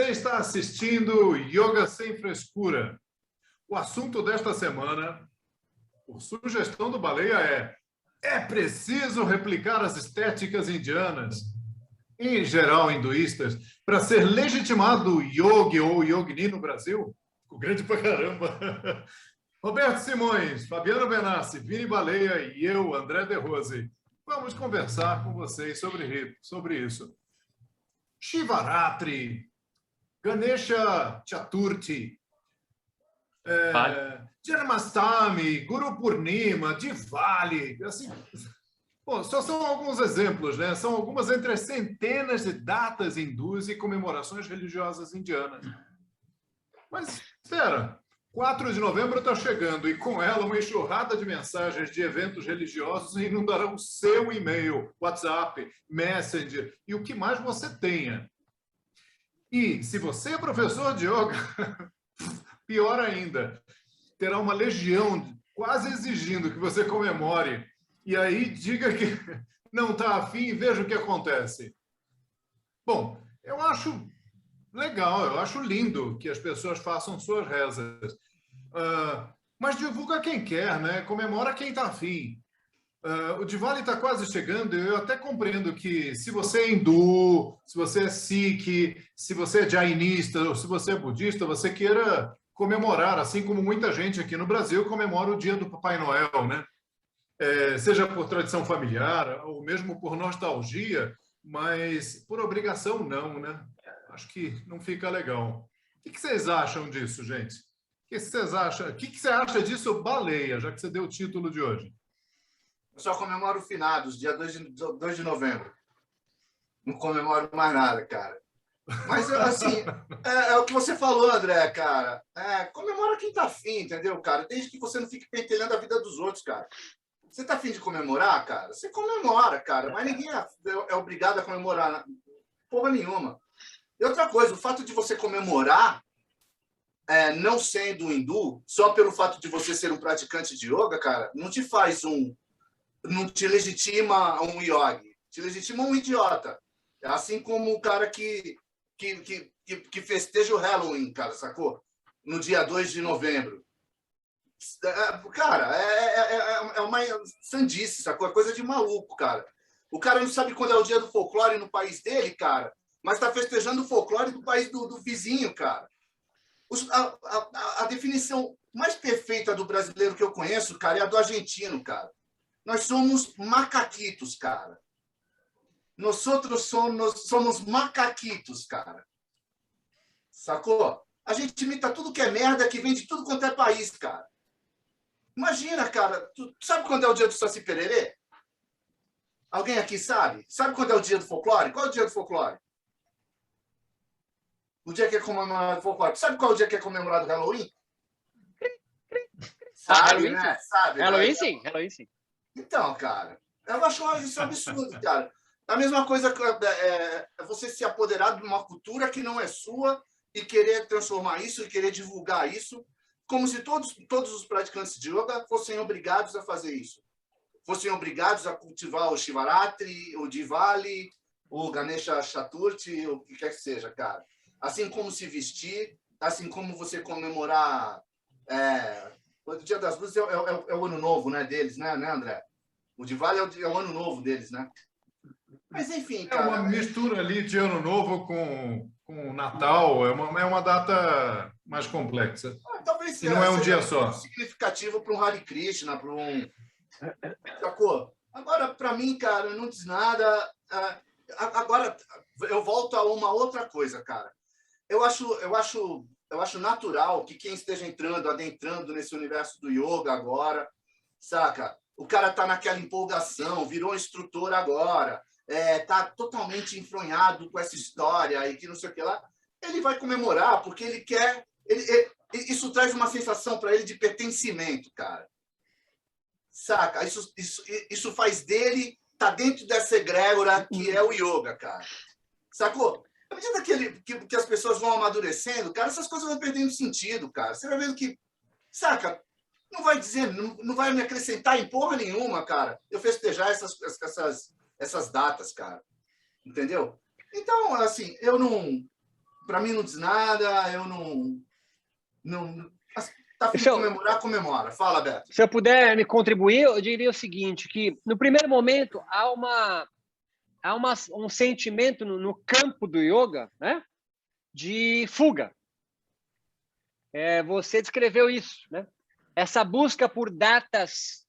Você está assistindo Yoga Sem Frescura. O assunto desta semana, por sugestão do Baleia, é preciso replicar as estéticas indianas, em geral hinduístas, para ser legitimado yogi ou yogini no Brasil? Ficou grande pra caramba. Roberto Simões, Fabiano Benassi, Vini Baleia e eu, André De Rose, vamos conversar com vocês sobre isso. Shivaratri, Ganesha Chaturthi, Janmashtami, Guru Purnima, Diwali, assim, bom, só são alguns exemplos, né? São algumas entre as centenas de datas hindus e comemorações religiosas indianas. Mas, espera, 4 de novembro está chegando e com ela uma enxurrada de mensagens de eventos religiosos inundarão o seu e-mail, WhatsApp, Messenger e o que mais você tenha. E se você é professor de yoga, pior ainda, terá uma legião quase exigindo que você comemore. E aí diga que não está afim e veja o que acontece. Bom, eu acho legal, eu acho lindo que as pessoas façam suas rezas. Mas divulga quem quer, né? Comemora quem está afim. O Diwali está quase chegando e eu até compreendo que se você é hindu, se você é sikh, se você é jainista ou se você é budista, você queira comemorar, assim como muita gente aqui no Brasil comemora o dia do Papai Noel, né? Seja por tradição familiar ou mesmo por nostalgia, mas por obrigação não, né? Acho que não fica legal. O que vocês acham disso, gente? O que vocês acham? O que você acha disso, Baleia, já que você deu o título de hoje? Eu só comemoro finados, dia 2 de novembro. Não comemoro mais nada, cara. Mas, assim, é o que você falou, André, cara. Comemora quem tá afim, entendeu, cara? Desde que você não fique pentelhando a vida dos outros, cara. Você tá afim de comemorar, cara? Você comemora, cara. Mas ninguém é obrigado a comemorar porra nenhuma. E outra coisa, o fato de você comemorar, não sendo hindu, só pelo fato de você ser um praticante de yoga, cara, não te faz não te legitima um yogi, te legitima um idiota. Assim como o cara que festeja o Halloween, cara, sacou? No dia 2 de novembro. Cara, é uma sandice, sacou? É coisa de maluco, cara. O cara não sabe quando é o dia do folclore no país dele, cara, mas tá festejando o folclore do país do vizinho, cara. A definição mais perfeita do brasileiro que eu conheço, cara, é a do argentino, cara. Nós somos macaquitos, cara. Nós outros somos macaquitos, cara. Sacou? A gente imita tudo que é merda, que vem de tudo quanto é país, cara. Imagina, cara. Tu sabe quando é o dia do Saci Pererê? Alguém aqui sabe? Sabe quando é o dia do folclore? Qual é o dia do folclore? O dia que é comemorado o folclore. Sabe qual é o dia que é comemorado o Halloween? Sabe, né? Sabe, Halloween, né? sim. Halloween, sim. Então, cara, eu acho isso um absurdo, cara. A mesma coisa que você se apoderar de uma cultura que não é sua e querer transformar isso e querer divulgar isso, como se todos os praticantes de yoga fossem obrigados a fazer isso. Fossem obrigados a cultivar o Shivaratri, o Diwali, o Ganesha Chaturthi, o que quer que seja, cara. Assim como se vestir, assim como você comemorar... O Dia das Luzes é o ano novo, né, deles, né, André? O Diwali é o ano novo deles, né? Mas, enfim, cara... É uma mistura ali de ano novo com Natal. É uma data mais complexa. Talvez e não é um dia só. Significativo para um Hare Krishna, para um... Sacou? Agora, para mim, cara, não diz nada. Agora, eu volto a uma outra coisa, cara. Eu acho natural que quem esteja adentrando nesse universo do yoga agora, saca? O cara tá naquela empolgação, virou instrutor agora, tá totalmente enfronhado com essa história e que não sei o que lá. Ele vai comemorar porque ele quer... isso traz uma sensação para ele de pertencimento, cara. Saca? Isso faz dele tá dentro dessa egrégora que é o yoga, cara. Sacou? À medida que as pessoas vão amadurecendo, cara, essas coisas vão perdendo sentido, cara. Você vai vendo que, saca, não vai me acrescentar em porra nenhuma, cara, eu festejar essas datas, cara. Entendeu? Então, assim, eu não para mim não diz nada, eu não tá afim de comemorar, comemora. Fala, Beto. Se eu puder me contribuir, eu diria o seguinte, que no primeiro momento há um sentimento no campo do yoga, né, de fuga. Você descreveu isso, né? Essa busca por datas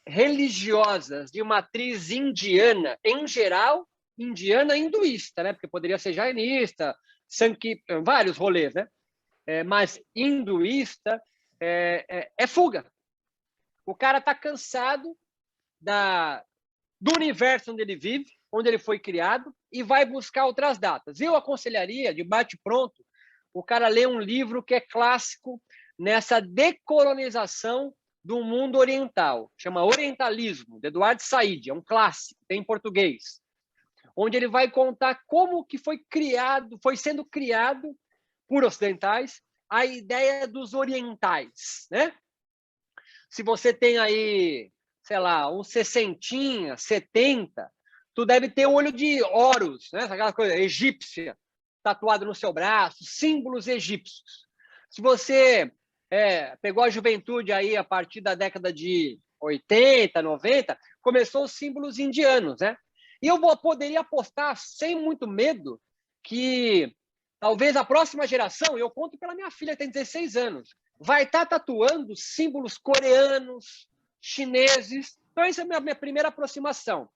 religiosas de matriz indiana, em geral, indiana hinduísta, né? Porque poderia ser jainista, vários rolês, né? Mas hinduísta é fuga. O cara está cansado do universo onde ele vive, onde ele foi criado, e vai buscar outras datas. Eu aconselharia, de bate-pronto, o cara ler um livro que é clássico nessa decolonização do mundo oriental. Chama Orientalismo, de Eduardo Said, é um clássico, tem em português, onde ele vai contar como que foi sendo criado por ocidentais a ideia dos orientais, né? Se você tem aí, sei lá, uns 60, 70, tu deve ter um olho de Horus, né? Aquela coisa egípcia, tatuado no seu braço, símbolos egípcios. Se você pegou a juventude aí a partir da década de 80, 90, começou os símbolos indianos, né? E eu poderia apostar, sem muito medo, que talvez a próxima geração, eu conto pela minha filha, que tem 16 anos, vai estar tatuando símbolos coreanos, chineses. Então, essa é a minha primeira aproximação.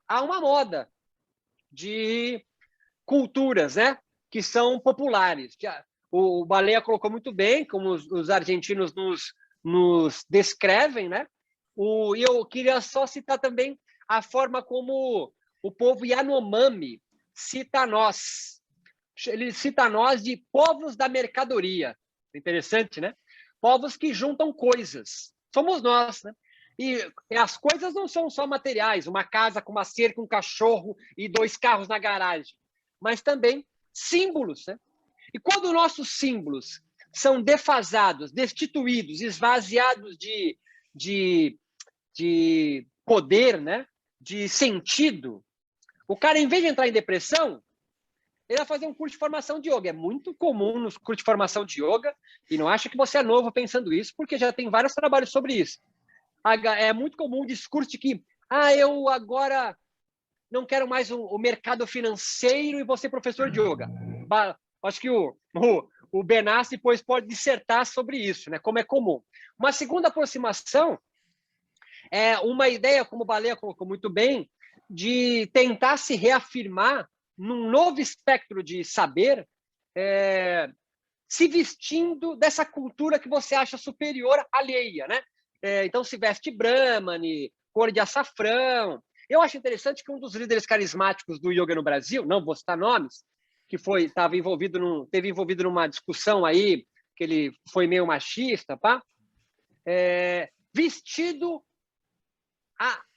Há uma moda de culturas, né, que são populares. O Baleia colocou muito bem, como os argentinos nos descrevem, né? E eu queria só citar também a forma como o povo Yanomami cita nós. Ele cita nós de povos da mercadoria. Interessante, né? Povos que juntam coisas. Somos nós, né? E as coisas não são só materiais, uma casa com uma cerca, um cachorro e 2 carros na garagem, mas também símbolos, né? E quando nossos símbolos são defasados, destituídos, esvaziados de poder, né? De sentido, o cara, em vez de entrar em depressão, ele vai fazer um curso de formação de yoga. É muito comum nos cursos de formação de yoga, e não acha que você é novo pensando isso, porque já tem vários trabalhos sobre isso. É muito comum o discurso de que eu agora não quero mais o mercado financeiro e vou ser professor de yoga. Acho que o Benassi depois pode dissertar sobre isso, né? Como é comum. Uma segunda aproximação é uma ideia, como o Baleia colocou muito bem, de tentar se reafirmar num novo espectro de saber, se vestindo dessa cultura que você acha superior alheia, né? Então, se veste Brahmani, cor de açafrão. Eu acho interessante que um dos líderes carismáticos do yoga no Brasil, não vou citar nomes, que teve envolvido numa discussão aí, que ele foi meio machista, vestido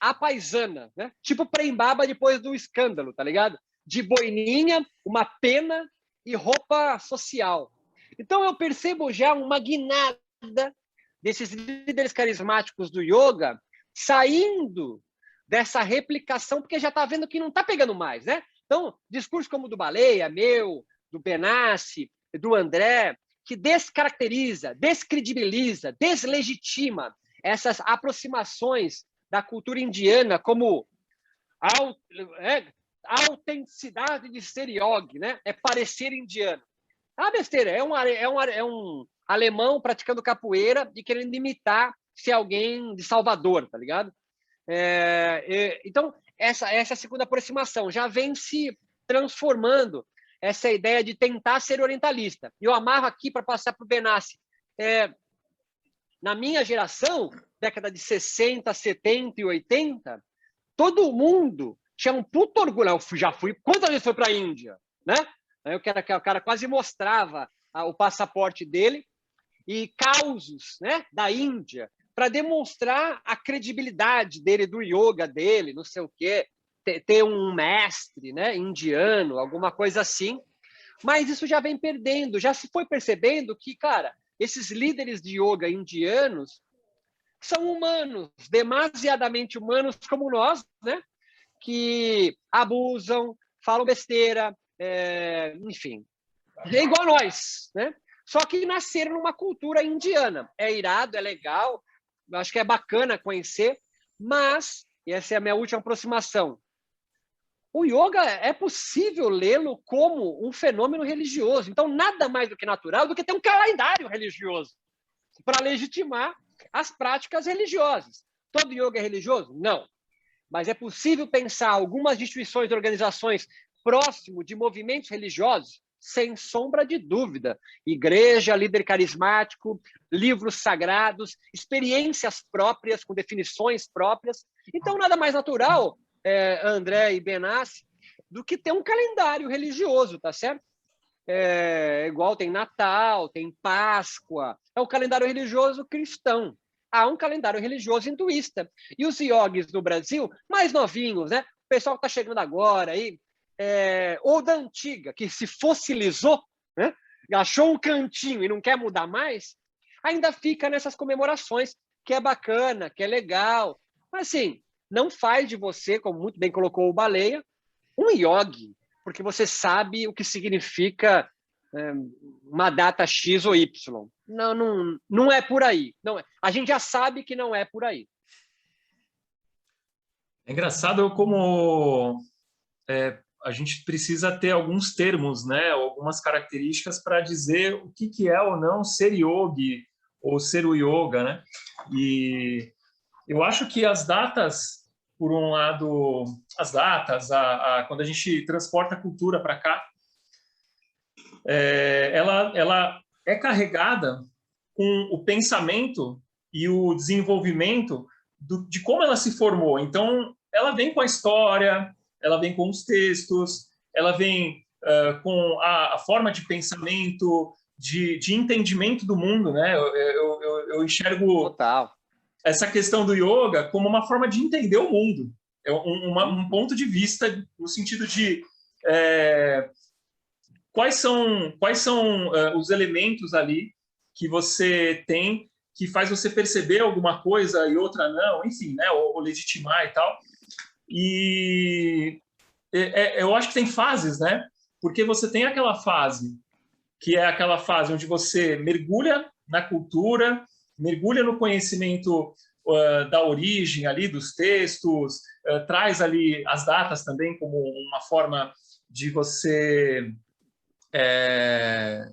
a paisana, né? Tipo Prembaba depois do escândalo, tá ligado? De boininha, uma pena e roupa social. Então, eu percebo já uma guinada desses líderes carismáticos do yoga saindo dessa replicação, porque já está vendo que não está pegando mais, né? Então, discurso como o do Baleia, meu, do Benassi, do André, que descaracteriza, descredibiliza, deslegitima essas aproximações da cultura indiana como autenticidade de ser yogi, né? É parecer indiano. Besteira, é um alemão praticando capoeira e querendo imitar ser alguém de Salvador, tá ligado? Então, essa é a segunda aproximação. Já vem se transformando essa ideia de tentar ser orientalista. E eu amarro aqui para passar para o Benassi. Na minha geração, década de 60, 70 e 80, todo mundo tinha um puto orgulho. Eu já fui... Quantas vezes foi para a Índia? Né? O cara quase mostrava o passaporte dele e causos, né, da Índia para demonstrar a credibilidade dele, do yoga dele, não sei o quê, ter um mestre, né, indiano, alguma coisa assim. Mas isso já vem perdendo, já se foi percebendo que, cara, esses líderes de yoga indianos são humanos, demasiadamente humanos como nós, né, que abusam, falam besteira, enfim, é igual a nós, né? Só que nasceram numa cultura indiana. É irado, é legal, acho que é bacana conhecer, mas, e essa é a minha última aproximação, o yoga é possível lê-lo como um fenômeno religioso. Então, nada mais do que natural do que ter um calendário religioso para legitimar as práticas religiosas. Todo yoga é religioso? Não. Mas é possível pensar algumas instituições e organizações próximo de movimentos religiosos? Sem sombra de dúvida. Igreja, líder carismático, livros sagrados, experiências próprias, com definições próprias. Então, nada mais natural, André e Benassi, do que ter um calendário religioso, tá certo? Igual tem Natal, tem Páscoa, é o calendário religioso cristão. Há um calendário religioso hinduísta. E os yogis no Brasil, mais novinhos, né? O pessoal que está chegando agora aí, ou da antiga, que se fossilizou, né? Achou um cantinho e não quer mudar mais, ainda fica nessas comemorações, que é bacana, que é legal. Mas, assim, não faz de você, como muito bem colocou o Baleia, um yogi, porque você sabe o que significa uma data X ou Y. Não é por aí. Não é. A gente já sabe que não é por aí. É engraçado como a gente precisa ter alguns termos, né, algumas características para dizer o que é ou não ser yogi ou ser o yoga, né? E eu acho que as datas, por um lado, as datas, quando a gente transporta a cultura para cá, ela é carregada com o pensamento e o desenvolvimento de como ela se formou. Então, ela vem com a história, ela vem com os textos, ela vem com a forma de pensamento, de entendimento do mundo, né? Eu enxergo Total. essa questão do yoga como uma forma de entender o mundo. É um ponto de vista no sentido de quais são os elementos ali que você tem que faz você perceber alguma coisa e outra não, enfim, né? Ou legitimar e tal. E eu acho que tem fases, né? Porque você tem aquela fase que é aquela fase onde você mergulha na cultura, mergulha no conhecimento da origem ali dos textos, traz ali as datas também como uma forma de você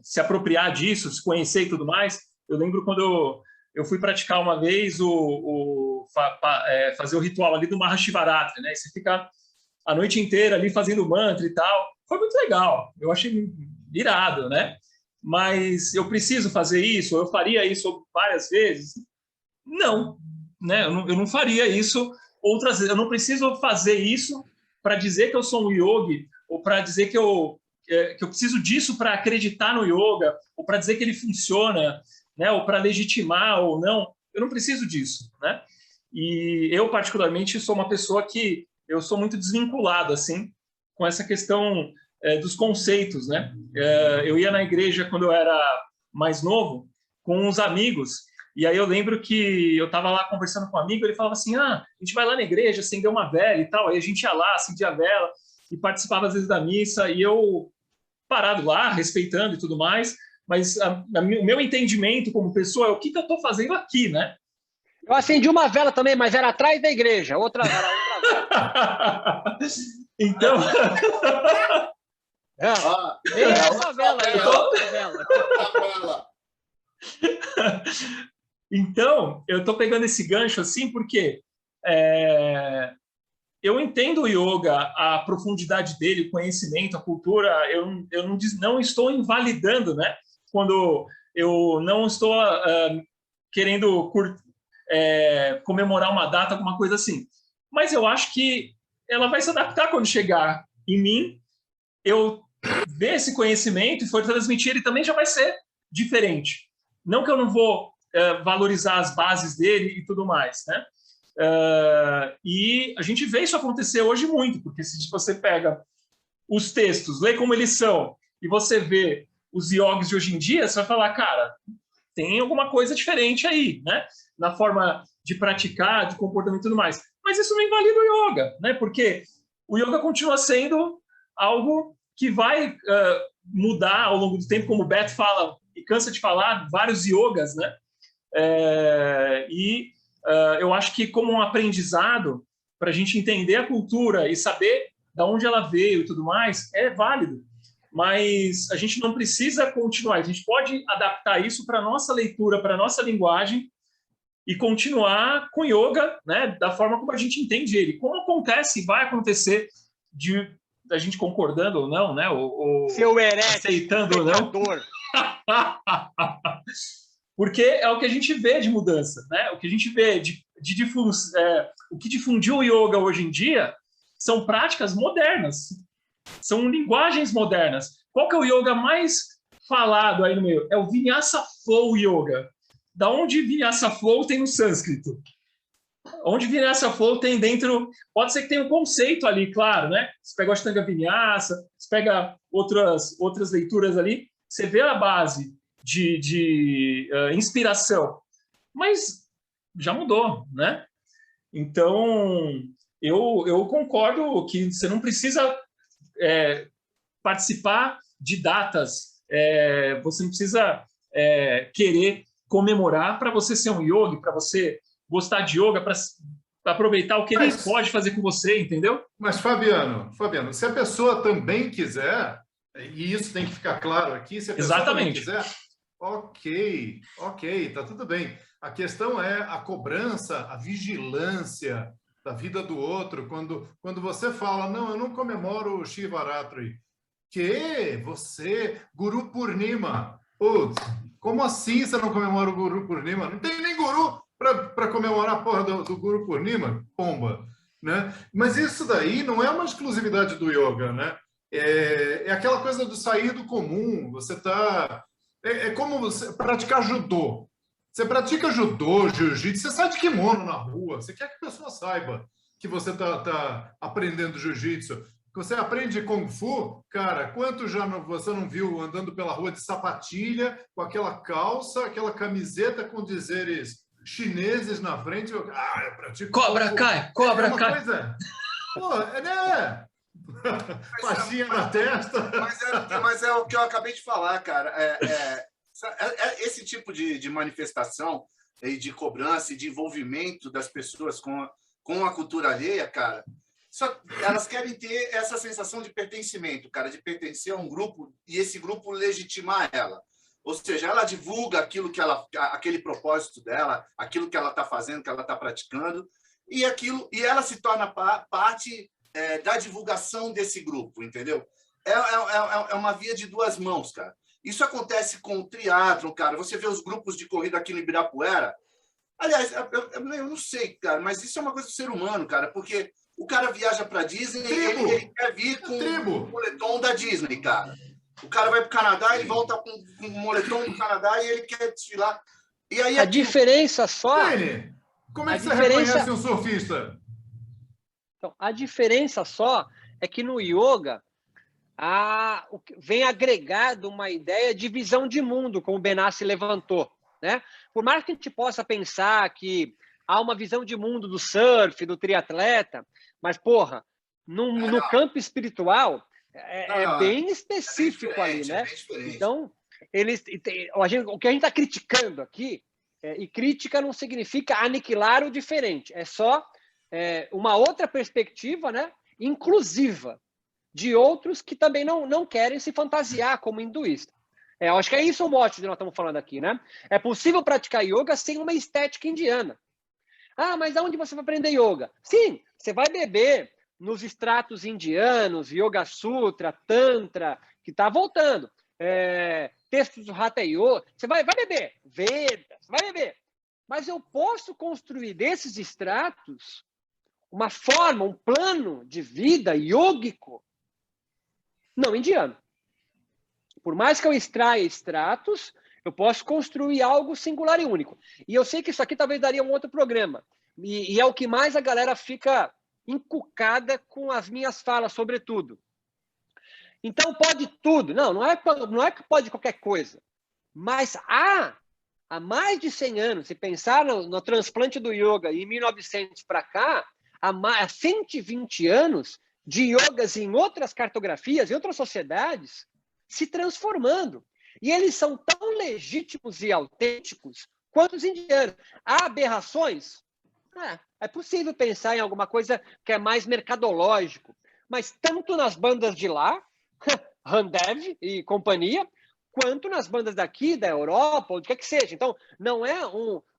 se apropriar disso, se conhecer e tudo mais. Eu lembro quando eu fui praticar uma vez fazer o ritual ali do Mahashivaratri, né? E você fica a noite inteira ali fazendo mantra e tal. Foi muito legal, eu achei irado, né? Mas eu preciso fazer isso? Eu faria isso várias vezes? Não, né? Eu não faria isso outras vezes. Eu não preciso fazer isso para dizer que eu sou um yogi ou para dizer que eu preciso disso para acreditar no yoga ou para dizer que ele funciona, né? Ou para legitimar ou não. Eu não preciso disso, né? E eu, particularmente, sou uma pessoa que eu sou muito desvinculado, assim, com essa questão dos conceitos, né? Eu ia na igreja quando eu era mais novo, com uns amigos, e aí eu lembro que eu estava lá conversando com um amigo, ele falava assim, a gente vai lá na igreja, acender uma vela e tal, aí a gente ia lá, acendia a vela, e participava às vezes da missa, e eu parado lá, respeitando e tudo mais, mas o meu entendimento como pessoa é o que eu estou fazendo aqui, né? Eu acendi uma vela também, mas era atrás da igreja, era outra vela. Então... essa vela aí, Então, eu estou pegando esse gancho assim porque eu entendo o yoga, a profundidade dele, o conhecimento, a cultura. Eu não estou invalidando, né? Quando eu não estou querendo comemorar uma data, alguma coisa assim. Mas eu acho que ela vai se adaptar quando chegar em mim. Eu ver esse conhecimento e for transmitir, ele também já vai ser diferente. Não que eu não vou valorizar as bases dele e tudo mais, né? E a gente vê isso acontecer hoje muito, porque se você pega os textos, lê como eles são, e você vê os yogis de hoje em dia, você vai falar, cara, tem alguma coisa diferente aí, né? Na forma de praticar, de comportamento e tudo mais. Mas isso não invalida o yoga, né? Porque o yoga continua sendo algo que vai mudar ao longo do tempo, como o Beto fala e cansa de falar, vários yogas, né? Eu acho que como um aprendizado, para a gente entender a cultura e saber de onde ela veio e tudo mais, é válido. Mas a gente não precisa continuar. A gente pode adaptar isso para a nossa leitura, para a nossa linguagem e continuar com yoga, né, da forma como a gente entende ele. Como acontece e vai acontecer da gente concordando ou não, né? Ou seu herege, aceitando ou não. Porque é o que a gente vê de mudança, né? O que a gente vê o que difundiu o yoga hoje em dia são práticas modernas, são linguagens modernas. Qual que é o yoga mais falado aí no meio? É o Vinyasa Flow Yoga. Da onde Vinyasa Flow tem no sânscrito? Onde Vinyasa Flow tem dentro... Pode ser que tenha um conceito ali, claro, né? Você pega o Ashtanga Vinyasa, você pega outras leituras ali, você vê a base de inspiração. Mas já mudou, né? Então, eu concordo que você não precisa participar de datas, você não precisa querer comemorar para você ser um yogi, para você gostar de yoga, para aproveitar o que ele pode fazer com você, entendeu? Mas, Fabiano, se a pessoa também quiser, e isso tem que ficar claro aqui, se a pessoa também quiser, ok, tá tudo bem. A questão é a cobrança, a vigilância da vida do outro. Quando você fala, não, eu não comemoro o Shivaratri, que você, Guru Purnima, putz, como assim você não comemora o Guru Purnima? Não tem nem guru para comemorar a porra do Guru Purnima, pomba, né? Mas isso daí não é uma exclusividade do yoga, né? É aquela coisa do sair do comum. Você tá... É como você praticar judô. Você pratica judô, jiu-jitsu, você sai de kimono na rua, você quer que a pessoa saiba que você tá aprendendo jiu-jitsu. Você aprende Kung Fu, cara, quanto você não viu andando pela rua de sapatilha, com aquela calça, aquela camiseta com dizeres chineses na frente? Eu pratico Cobra Kung Fu. cai, cobra cai. Coisa... Pô, né? Faixinha na testa. Mas é o que eu acabei de falar, cara. Esse tipo de manifestação e de cobrança e de envolvimento das pessoas com a cultura alheia, cara, elas querem ter essa sensação de pertencimento, cara, de pertencer a um grupo e esse grupo legitimar ela. Ou seja, ela divulga aquele propósito dela, aquilo que ela está fazendo, que ela está praticando, e ela se torna parte da divulgação desse grupo, entendeu? É uma via de duas mãos, cara. Isso acontece com o triatlon, cara. Você vê os grupos de corrida aqui no Ibirapuera. Aliás, eu não sei, cara, mas isso é uma coisa do ser humano, cara, porque o cara viaja para Disney e ele quer vir com o moletom da Disney, cara. O cara vai para o Canadá, ele volta com o moletom do Canadá e ele quer desfilar. E aí a diferença só... Dani, como é que você reconhece um surfista? Então, a diferença só é que no yoga vem agregado uma ideia de visão de mundo, como o Benassi levantou, né? Por mais que a gente possa pensar que há uma visão de mundo do surf, do triatleta, mas, porra, no campo espiritual é bem específico ali, né? Então, o que a gente está criticando aqui, e crítica não significa aniquilar o diferente, é só uma outra perspectiva, né, inclusiva, de outros que também não querem se fantasiar como hinduísta. Eu acho que é isso o mote que nós estamos falando aqui, né? É possível praticar yoga sem uma estética indiana. Mas aonde você vai aprender yoga? Sim, você vai beber nos extratos indianos, Yoga Sutra, Tantra, que está voltando. Textos do Hatha Yoga, você vai beber. Vedas, você vai beber. Mas eu posso construir desses extratos uma forma, um plano de vida yógico não indiano. Por mais que eu extraia extratos, eu posso construir algo singular e único. E eu sei que isso aqui talvez daria um outro programa. E é o que mais a galera fica encucada com as minhas falas, sobretudo. Então, pode tudo. Não é que pode qualquer coisa. Mas há mais de 100 anos, se pensar no transplante do yoga em 1900 para cá, há 120 anos de yogas em outras cartografias, em outras sociedades, se transformando. E eles são tão legítimos e autênticos quanto os indianos. Há aberrações? É possível pensar em alguma coisa que é mais mercadológico, mas tanto nas bandas de lá, Randev e companhia, quanto nas bandas daqui, da Europa, ou do que seja. Então, não é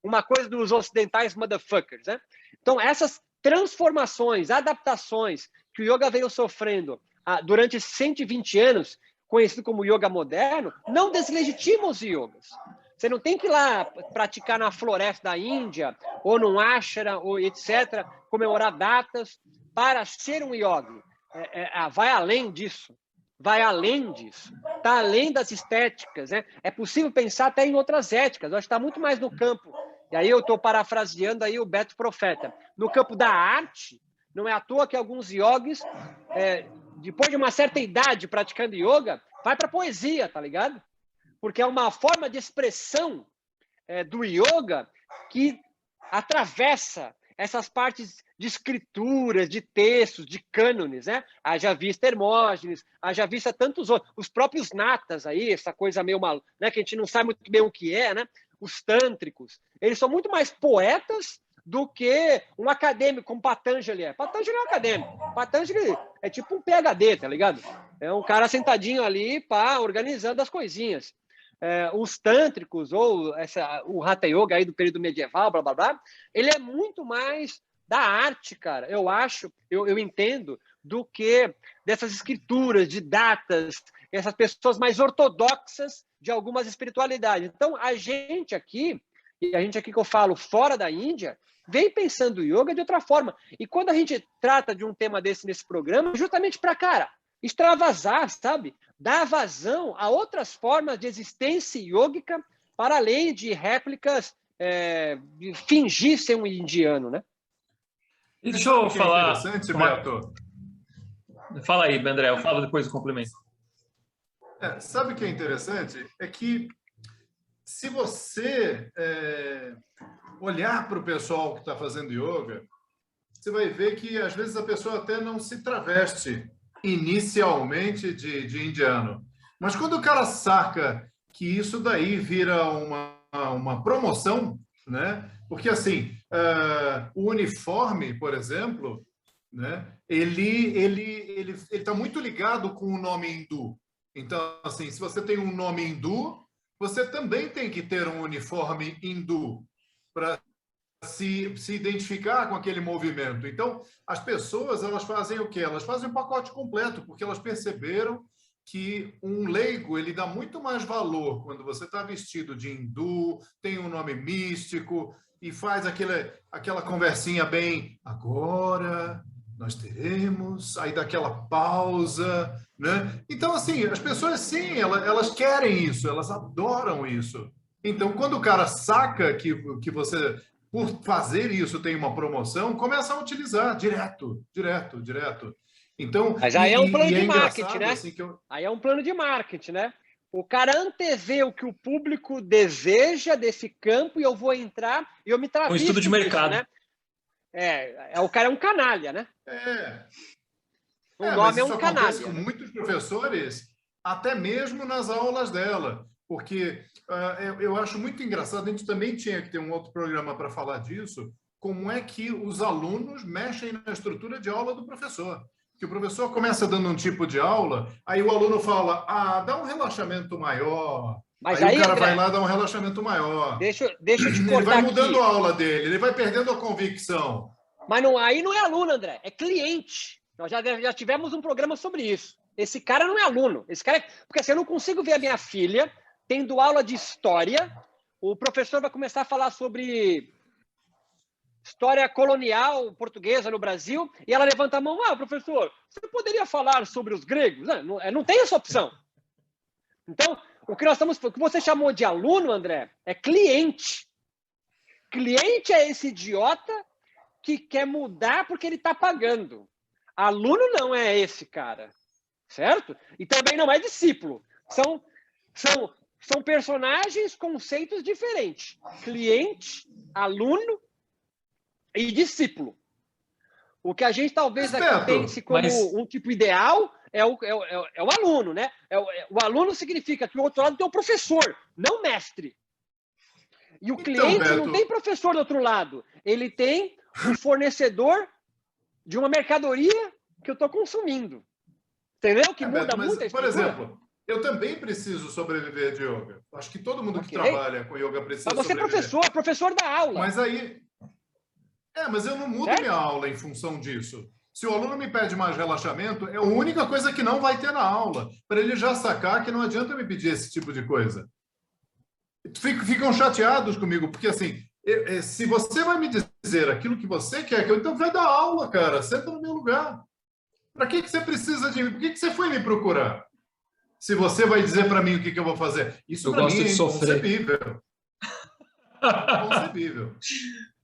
uma coisa dos ocidentais motherfuckers, né? Então, essas transformações, adaptações que o yoga veio sofrendo durante 120 anos, conhecido como yoga moderno, não deslegitimam os yogas. Você não tem que ir lá praticar na floresta da Índia, ou num ashram, ou etc., comemorar datas para ser um yogi. Vai além disso. Vai além disso. Está além das estéticas. Né? É possível pensar até em outras éticas. Eu acho que está muito mais no campo. E aí eu estou parafraseando aí o Beto Profeta. No campo da arte, não é à toa que alguns yogis, depois de uma certa idade praticando yoga, vai para a poesia, tá ligado? Porque é uma forma de expressão do yoga que atravessa essas partes de escrituras, de textos, de cânones, né? Haja vista Hermógenes, haja vista tantos outros, os próprios natas aí, essa coisa meio maluca, né? Que a gente não sabe muito bem o que é, né? Os tântricos, eles são muito mais poetas do que um acadêmico como Patanjali é. Patanjali é um acadêmico. Patanjali é tipo um PhD, tá ligado? É um cara sentadinho ali, pá, organizando as coisinhas. Os tântricos, ou o Hatha Yoga aí do período medieval, blá, blá, blá, ele é muito mais da arte, cara, eu acho, eu entendo, do que dessas escrituras, de datas, essas pessoas mais ortodoxas de algumas espiritualidades. Então, a gente aqui que eu falo fora da Índia, vem pensando o yoga de outra forma. E quando a gente trata de um tema desse nesse programa, justamente para, cara, extravasar, sabe? Dar vazão a outras formas de existência yógica para além de réplicas de fingir ser um indiano, né? E deixa eu falar... Interessante, Beto. Fala aí, André, eu falo depois do complemento. Sabe o que é interessante? É que se você olhar para o pessoal que está fazendo yoga, você vai ver que às vezes a pessoa até não se traveste inicialmente de indiano. Mas quando o cara saca que isso daí vira uma promoção, né? Porque assim, o uniforme, por exemplo, né? Ele está muito ligado com o nome hindu. Então, assim, se você tem um nome hindu, você também tem que ter um uniforme hindu para se identificar com aquele movimento. Então, as pessoas, elas fazem o quê? Elas fazem um pacote completo, porque elas perceberam que um leigo, ele dá muito mais valor quando você está vestido de hindu, tem um nome místico e faz aquela conversinha bem, agora nós teremos, aí dá aquela pausa, né? Então, assim, as pessoas, sim, elas querem isso, elas adoram isso. Então, quando o cara saca que você, por fazer isso, tem uma promoção, começa a utilizar direto. Então, mas aí é um plano de marketing, né? Assim, aí é um plano de marketing, né? O cara antevê o que o público deseja desse campo e eu vou entrar e eu me travisto. Um estudo de mercado. Né? O cara é um canalha, né? O nome é um canalha. Isso acontece com muitos professores, até mesmo nas aulas dela. Porque eu acho muito engraçado, a gente também tinha que ter um outro programa para falar disso, como é que os alunos mexem na estrutura de aula do professor. Que o professor começa dando um tipo de aula, aí o aluno fala, dá um relaxamento maior. Mas aí o cara André, vai lá dar um relaxamento maior. Deixa eu te cortar. Ele vai mudando aqui. a aula dele, ele vai perdendo a convicção. Mas aí não é aluno, André, é cliente. Nós já tivemos um programa sobre isso. Esse cara não é aluno. Porque assim, eu não consigo ver a minha filha tendo aula de história, o professor vai começar a falar sobre história colonial portuguesa no Brasil, e ela levanta a mão, professor, você poderia falar sobre os gregos? Não tem essa opção. Então, o que você chamou de aluno, André, é cliente. Cliente é esse idiota que quer mudar porque ele está pagando. Aluno não é esse cara, certo? E também não é discípulo. São personagens, conceitos diferentes. Cliente, aluno e discípulo. O que a gente talvez aqui pense como um tipo ideal é o aluno, né? O aluno significa que o outro lado tem o professor, não mestre. E o cliente Beto, não tem professor do outro lado. Ele tem um fornecedor de uma mercadoria que eu estou consumindo. Entendeu? Que muda Beto, mas, muito a por estrutura. exemplo, eu também preciso sobreviver de yoga. Acho que todo mundo que trabalha com yoga precisa sobreviver. Mas você é professor da aula. Mas aí... mas eu não mudo minha aula em função disso. Se o aluno me pede mais relaxamento, é a única coisa que não vai ter na aula, para ele já sacar que não adianta me pedir esse tipo de coisa. Ficam chateados comigo, porque assim, se você vai me dizer aquilo que você quer, então vai dar aula, cara, senta no meu lugar. Para que você precisa de mim? Por que você foi me procurar? Se você vai dizer para mim o que eu vou fazer. Isso para mim é inconcebível. Inconcebível.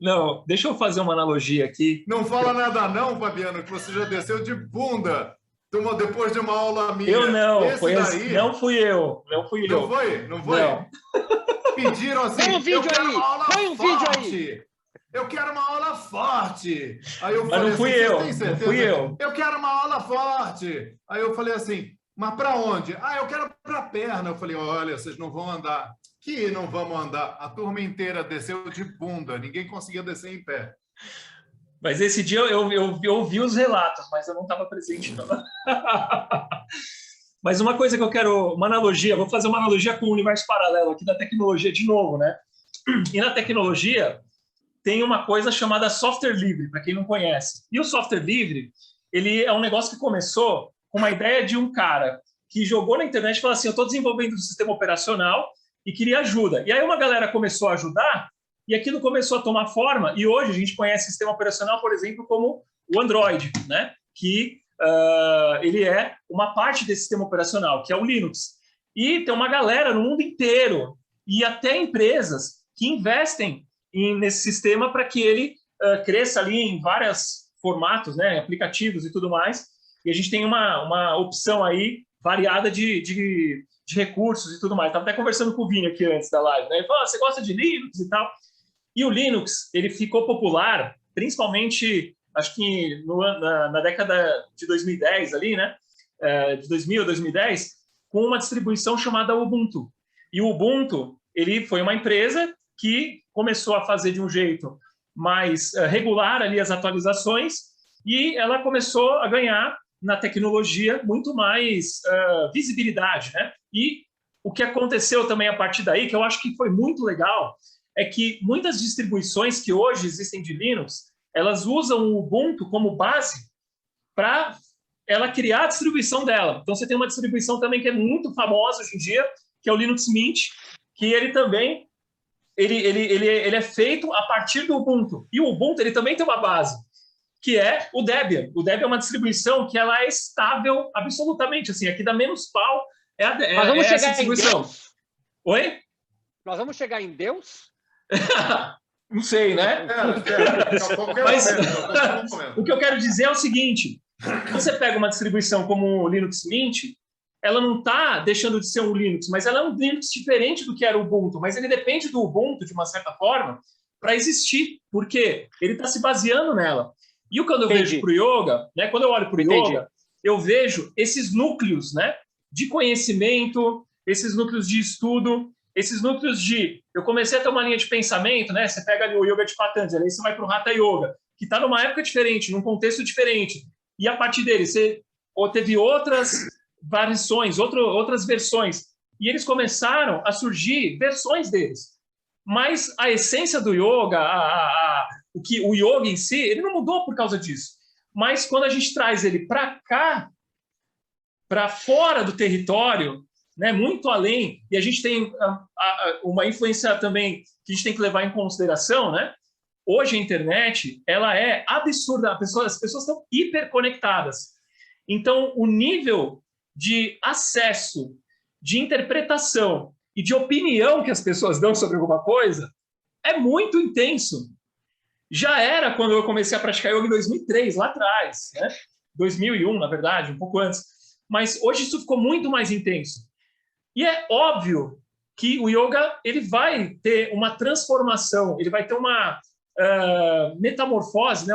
Não, deixa eu fazer uma analogia aqui. Não fala nada não, Fabiano, que você já desceu de bunda depois de uma aula minha. Eu não, não fui eu. Não fui eu. Não foi? Não foi? Não. Pediram assim, põe um vídeo eu quero aí. uma aula põe um forte. Vídeo aí. Eu quero uma aula forte. Aí eu mas falei não fui assim, eu. Tem certeza? Não fui eu. Eu quero uma aula forte. Aí eu falei assim, mas para onde? Eu quero para a perna. Eu falei, olha, vocês não vão andar. Que não vamos andar. A turma inteira desceu de bunda. Ninguém conseguia descer em pé. Mas esse dia eu ouvi os relatos, mas eu não estava presente, não. Mas uma coisa que eu quero, uma analogia, vou fazer uma analogia com o universo paralelo aqui da tecnologia de novo, né? E na tecnologia tem uma coisa chamada software livre, para quem não conhece. E o software livre, ele é um negócio que começou com uma ideia de um cara que jogou na internet e falou assim, eu estou desenvolvendo um sistema operacional e queria ajuda. E aí uma galera começou a ajudar e aquilo começou a tomar forma, e hoje a gente conhece o sistema operacional, por exemplo, como o Android, né? Que ele é uma parte desse sistema operacional, que é o Linux. E tem uma galera no mundo inteiro, e até empresas, que investem nesse sistema para que ele cresça ali em vários formatos, né? Aplicativos e tudo mais. E a gente tem uma opção aí variada de recursos e tudo mais. Estava até conversando com o Vini aqui antes da live, né? Ele falou, você gosta de Linux e tal? E o Linux, ele ficou popular, principalmente, acho que na década de 2010 ali, né? De 2000 a 2010, com uma distribuição chamada Ubuntu. E o Ubuntu, ele foi uma empresa que começou a fazer de um jeito mais regular ali as atualizações, e ela começou a ganhar na tecnologia muito mais visibilidade, né? E o que aconteceu também a partir daí, que eu acho que foi muito legal, é que muitas distribuições que hoje existem de Linux, elas usam o Ubuntu como base para ela criar a distribuição dela. Então, você tem uma distribuição também que é muito famosa hoje em dia, que é o Linux Mint, que ele também ele é feito a partir do Ubuntu. E o Ubuntu ele também tem uma base, que é o Debian. O Debian é uma distribuição que ela é estável absolutamente. Assim, aqui dá menos pau Nós vamos chegar essa distribuição. Em Deus? Oi? Nós vamos chegar em Deus? Não sei, né? Mas o que eu quero dizer é o seguinte, você pega uma distribuição como o Linux Mint, ela não está deixando de ser um Linux, mas ela é um Linux diferente do que era o Ubuntu, mas ele depende do Ubuntu, de uma certa forma, para existir, porque ele está se baseando nela. E quando eu vejo para o yoga, né, quando eu olho para o yoga, eu vejo esses núcleos, né, de conhecimento, esses núcleos de estudo, esses núcleos de... Eu comecei a ter uma linha de pensamento, né? Você pega ali o Yoga de Patanjali, aí você vai para o Hatha Yoga, que está numa época diferente, num contexto diferente. E a partir dele, você teve outras variações, outras versões. E eles começaram a surgir versões deles. Mas a essência do yoga, o yoga em si, ele não mudou por causa disso. Mas quando a gente traz ele para cá, para fora do território, né, muito além, e a gente tem uma influência também que a gente tem que levar em consideração, né? Hoje a internet, ela é absurda, as pessoas estão hiperconectadas. Então, o nível de acesso, de interpretação e de opinião que as pessoas dão sobre alguma coisa é muito intenso. Já era quando eu comecei a praticar yoga em 2003, lá atrás, né? 2001, na verdade, um pouco antes. Mas hoje isso ficou muito mais intenso. E é óbvio que o yoga ele vai ter uma transformação, ele vai ter uma metamorfose, né?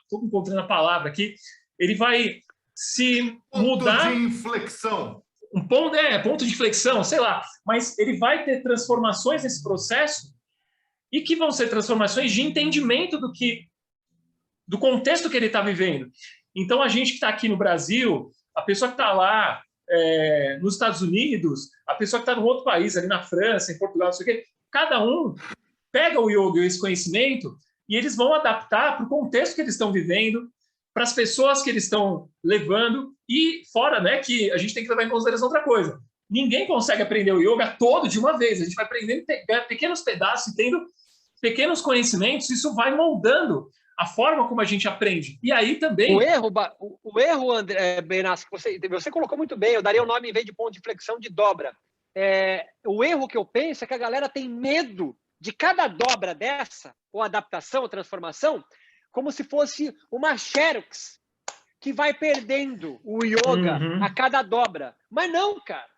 Estou encontrando a palavra aqui. Ele vai se mudar. Ponto de inflexão. Ponto de inflexão, sei lá. Mas ele vai ter transformações nesse processo e que vão ser transformações de entendimento do contexto que ele está vivendo. Então, a gente que está aqui no Brasil, a pessoa que está lá nos Estados Unidos, a pessoa que está em outro país, ali na França, em Portugal, não sei o quê, cada um pega o yoga e esse conhecimento e eles vão adaptar para o contexto que eles estão vivendo, para as pessoas que eles estão levando e fora, né, que a gente tem que levar em consideração outra coisa. Ninguém consegue aprender o yoga todo de uma vez. A gente vai aprendendo pequenos pedaços e tendo pequenos conhecimentos, isso vai moldando a forma como a gente aprende. E aí também... O erro, André Benassi, que você colocou muito bem, eu daria o nome, em vez de ponto de flexão, de dobra. O erro que eu penso é que a galera tem medo de cada dobra dessa, ou adaptação, ou transformação, como se fosse uma xerox que vai perdendo o yoga a cada dobra. Mas não, cara.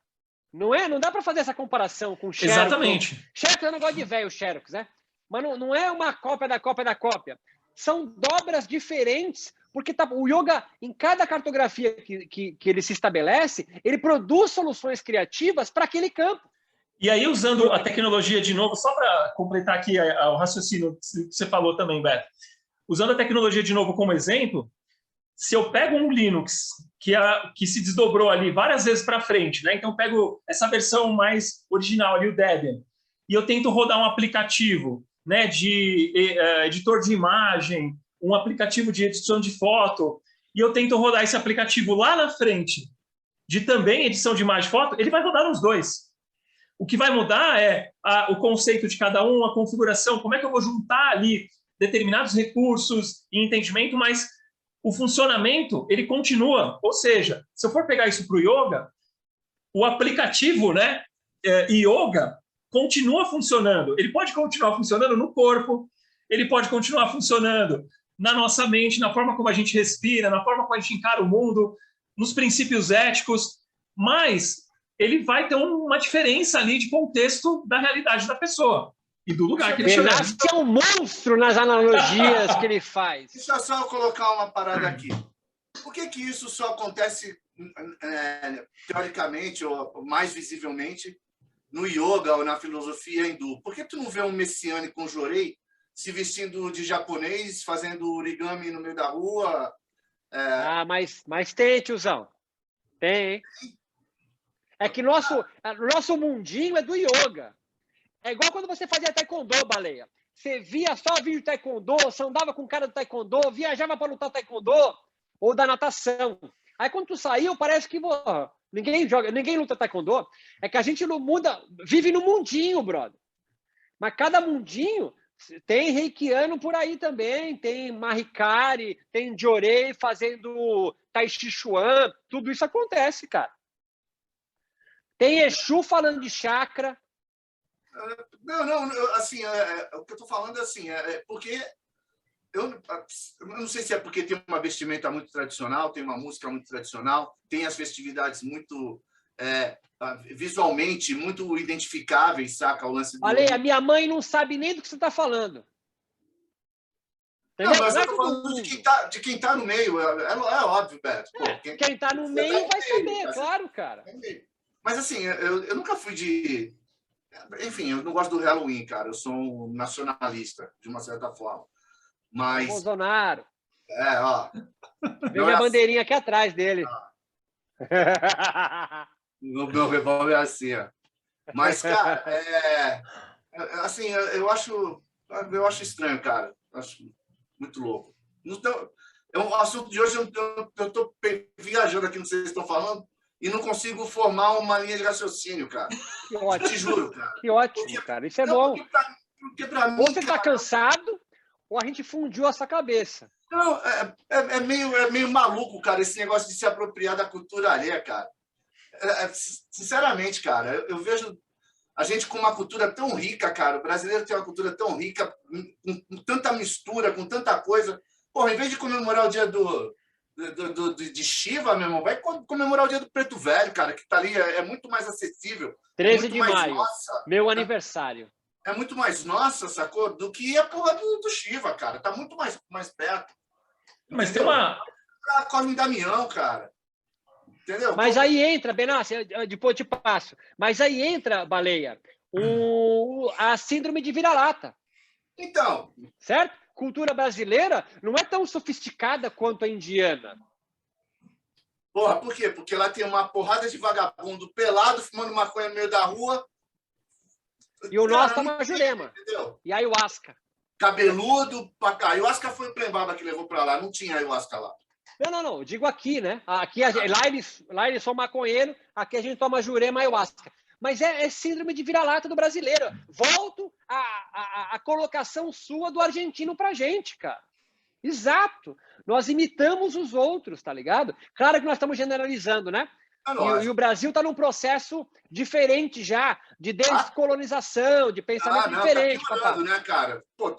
Não dá para fazer essa comparação com xerox. Exatamente. Xerox é um negócio de velho, xerox, né? Mas não é uma cópia da cópia da cópia. São dobras diferentes, porque o yoga, em cada cartografia que ele se estabelece, ele produz soluções criativas para aquele campo. E aí, usando a tecnologia de novo, só para completar aqui o raciocínio que você falou também, Beto, usando a tecnologia de novo como exemplo, se eu pego um Linux que se desdobrou ali várias vezes para frente, né? Então eu pego essa versão mais original ali, o Debian, e eu tento rodar um aplicativo, né, de editor de imagem, um aplicativo de edição de foto, e eu tento rodar esse aplicativo lá na frente de também edição de imagem e foto, ele vai rodar nos dois. O que vai mudar é o conceito de cada um, a configuração, como é que eu vou juntar ali determinados recursos e entendimento, mas o funcionamento, ele continua. Ou seja, se eu for pegar isso para o yoga, o aplicativo, né, yoga, continua funcionando. Ele pode continuar funcionando no corpo, ele pode continuar funcionando na nossa mente, na forma como a gente respira, na forma como a gente encara o mundo, nos princípios éticos, mas ele vai ter uma diferença ali de contexto da realidade da pessoa e do lugar que ele estiver. Benassi é um monstro nas analogias que ele faz. Deixa eu só colocar uma parada aqui. Por que isso só acontece teoricamente ou mais visivelmente no yoga ou na filosofia hindu? Por que tu não vê um messiânico com jorei se vestindo de japonês, fazendo origami no meio da rua? Mas tem, tiozão. Tem. É que nosso mundinho é do yoga. É igual quando você fazia taekwondo, Baleia. Você via só vídeo de taekwondo, você andava com o cara do taekwondo, viajava para lutar taekwondo ou da natação. Aí quando tu saiu, parece que ninguém luta taekwondo. É que a gente não muda, vive no mundinho, brother. Mas cada mundinho tem reikiano por aí também, tem Mahikari, tem Jorei fazendo Tai Chi Chuan, tudo isso acontece, cara. Tem Exu falando de chakra. Não, assim, o que eu estou falando assim, porque eu não sei se é porque tem uma vestimenta muito tradicional, tem uma música muito tradicional, tem as festividades muito visualmente muito identificáveis, saca? O lance do... Olha, a minha mãe não sabe nem do que você está falando. Não, mas eu estou falando de quem tá no meio, é óbvio, Beto. Pô, quem está no meio vai saber, mas, claro, cara. Mas assim, eu nunca fui de... Enfim, eu não gosto do Halloween, cara. Eu sou um nacionalista, de uma certa forma. Mas... Bolsonaro. Ó. Veja a bandeirinha aqui atrás dele. No meu revólver é assim, ó. Mas, cara, assim, eu acho estranho, cara. Eu acho muito louco. Então, o assunto de hoje, eu estou viajando aqui, não sei se vocês estão falando, e não consigo formar uma linha de raciocínio, cara. Que ótimo. Te juro, cara. Que ótimo, cara. Isso é bom. Porque pra mim, ou você está cansado, ou a gente fundiu essa cabeça. Não, é meio maluco, cara, esse negócio de se apropriar da cultura alheia, cara. Sinceramente, cara, eu vejo a gente com uma cultura tão rica, cara. O brasileiro tem uma cultura tão rica, com tanta mistura, com tanta coisa. Porra, em vez de comemorar o dia de Shiva, meu irmão, vai comemorar o dia do Preto Velho, cara, que tá ali, é muito mais acessível. 13 de maio, meu aniversário. é muito mais nossa, sacou? Do que a porra do Shiva, cara. Tá muito mais perto. Mas Entendeu? tem uma... Cosme e Damião, cara. Entendeu? Mas aí entra, Benassi, depois eu te passo. Mas aí entra, Baleia, a síndrome de vira-lata. Então, Certo? Cultura brasileira não é tão sofisticada quanto a indiana. porra, por quê? Porque lá tem uma porrada de vagabundo pelado, fumando maconha no meio da rua. E o nosso Cara, toma Jurema. entendeu? E ayahuasca. Cabeludo, pra cá. Ayahuasca foi o Prembaba que levou pra lá. Não tinha ayahuasca lá. Não. Eu digo aqui, né? Aqui, lá eles são maconheiro, aqui a gente toma Jurema e ayahuasca. Mas é síndrome de vira-lata do brasileiro. Volto à colocação sua do argentino pra gente, cara. Exato. Nós imitamos os outros, tá ligado? Claro que nós estamos generalizando, né? E o Brasil está num processo diferente já, de descolonização, de pensamento diferente. Tá piorando, né, cara? Pô,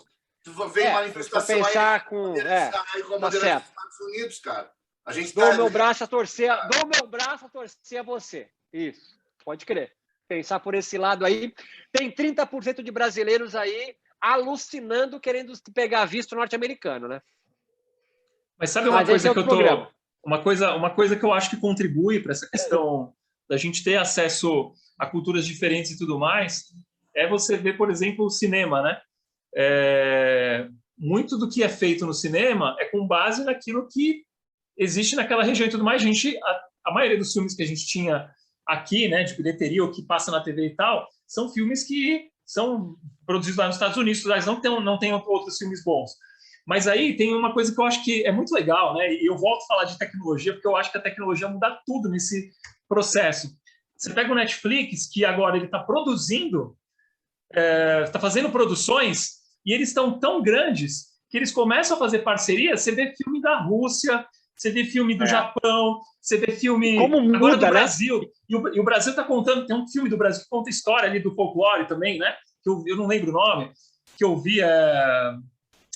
vem manifestação pensar aí, com a bandeira dos Estados Unidos, cara. A gente dou meu braço a torcer a você. Isso, pode crer. Pensar por esse lado aí. Tem 30% de brasileiros aí alucinando, querendo pegar visto norte-americano, né? Mas sabe uma coisa que eu tô... Uma coisa que eu acho que contribui para essa questão da gente ter acesso a culturas diferentes e tudo mais, é você ver, por exemplo, o cinema, né? Muito do que é feito no cinema é com base naquilo que existe naquela região e tudo mais. A maioria dos filmes que a gente tinha aqui, né, de bilheteria ou que passa na TV e tal, são filmes que são produzidos lá nos Estados Unidos, mas não tem outros filmes bons. Mas aí tem uma coisa que eu acho que é muito legal, né? E eu volto a falar de tecnologia, porque eu acho que a tecnologia muda tudo nesse processo. Você pega o Netflix, que agora ele está produzindo, está fazendo produções, e eles estão tão grandes que eles começam a fazer parceria. Você vê filme da Rússia, você vê filme do Japão, você vê filme agora do Brasil. Né? E o Brasil está contando, tem um filme do Brasil que conta história ali do folclore também, né? Que eu não lembro o nome, que eu vi...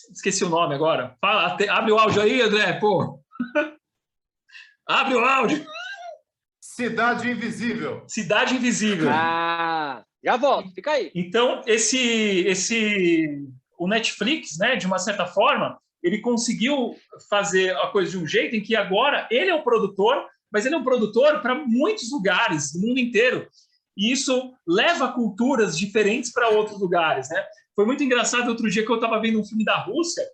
Esqueci o nome agora. Fala, abre o áudio aí, André, pô. Abre o áudio. Cidade Invisível. Cidade Invisível. Já volto, fica aí. Então, o Netflix, né, de uma certa forma, ele conseguiu fazer a coisa de um jeito em que agora ele é o produtor, mas ele é um produtor para muitos lugares do mundo inteiro. E isso leva culturas diferentes para outros lugares, né? Foi muito engraçado outro dia que eu estava vendo um filme da Rússia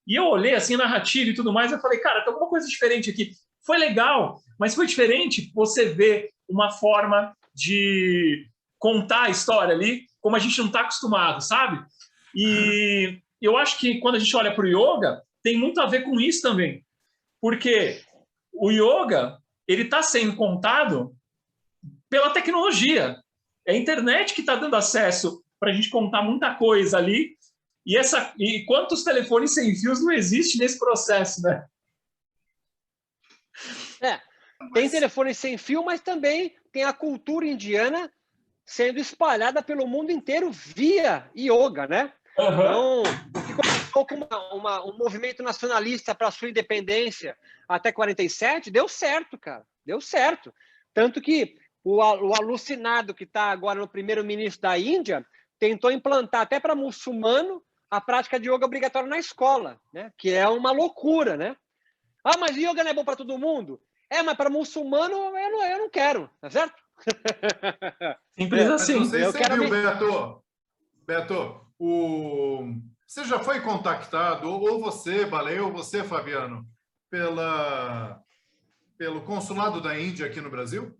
e eu olhei assim a narrativa e tudo mais, eu falei, cara, tem alguma coisa diferente aqui. Foi legal, mas foi diferente você ver uma forma de contar a história ali como a gente não está acostumado, sabe? E eu acho que quando a gente olha para o yoga, tem muito a ver com isso também. Porque o yoga, ele está sendo contado pela tecnologia. É a internet que está dando acesso para a gente contar muita coisa ali. E quantos telefones sem fios não existem nesse processo, né? Tem telefone sem fio, mas também tem a cultura indiana sendo espalhada pelo mundo inteiro via yoga, né? Então, o que começou com um movimento nacionalista para a sua independência até 47, deu certo, cara. Deu certo. Tanto que o alucinado que está agora no primeiro-ministro da Índia tentou implantar até para muçulmano a prática de yoga obrigatória na escola, né? Que é uma loucura, né? Mas yoga não é bom para todo mundo? Mas para muçulmano eu não quero, tá certo? Simples assim. Não sei se você viu, Beto, você já foi contactado, ou você, Baleia, ou você, Fabiano, pelo consulado da Índia aqui no Brasil?